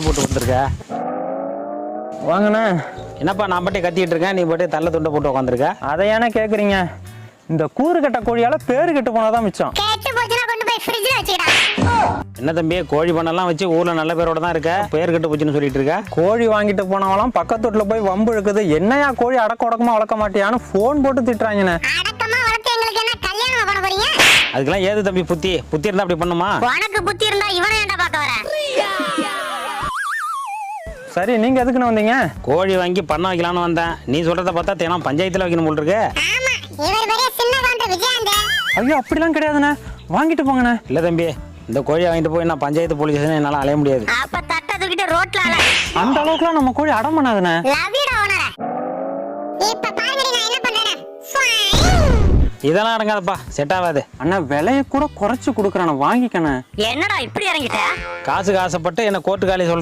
போட்டு வந்திருக்க. வாங்கண்ணே. என்னப்பா நான் பாட்டே கத்திட்டு இருக்கேன், நீ பாட்டே தள்ள துண்டை போட்டு உட்காந்துருக்க. அதை ஏன்னா கேட்குறீங்க? இந்த கூறு கட்ட கோழியால பேரு கெட்டு போனாதான் மிச்சம். என்ன தம்பி, கோழி பண்ணெல்லாம் வச்சு ஊர்ல நல்ல பேரோட தான் இருக்க, பேர் கெட்டு போச்சுன்னு சொல்லிட்டு இருக்க. கோழி வாங்கிட்டு போனவங்களாம் பக்கத்து வீட்டுல போய் வம்பு இழுக்குது. என்னையா கோழி அடக்க உடக்கமா வளர்க்க மாட்டியான்னு போன் போட்டு திட்டுறாங்கண்ணே. அதுக்கெல்லாம் ஏது தம்பி புத்தி இருந்தா அப்படி பண்ணுமா? உனக்கு புத்தி இருந்தா இவனை ஏன்டா பார்க்க வர? சரி, நீங்க எதுக்குன்னு வந்தீங்க? கோழி வாங்கி பண்ண வைக்கலாம்னு வந்தேன். நீ சொல்றத பார்த்தா தினம் பஞ்சாயத்துல வைக்கணும் போல் இருக்கு. ஆமா, இவர் பெரிய சின்ன கவுண்டர் விஜயாந்த. ஐயோ, அப்படிலாம் கிடையாதுண்ணே, வாங்கிட்டு போங்கண்ணே. இல்ல தம்பி, இந்த கோழியை வாங்கிட்டு போய் நான் பஞ்சாயத்து போலீஸ் ஸ்டேஷன் என்னால அலைய முடியாது. அப்ப தட்ட தூக்கிட்டு ரோட்ல அல. அந்த அளவுக்குலாம் நம்ம கோழி அடம் பண்ணாதுண்ணே. லவ் யூ டா ஓனரே. இப்ப பாருங்கடி நான் என்ன பண்றேன். இதெல்லாம் அடங்காதப்பா, செட் ஆகாது. அண்ணா, விலைய கூட குறைச்சு கொடுக்குறானே, வாங்கிக்கண்ணே. என்னடா இப்படி இறங்கிட்ட? காசுக்கு ஆசைப்பட்டு என்ன கோர்ட்டு காலி சொல்ற.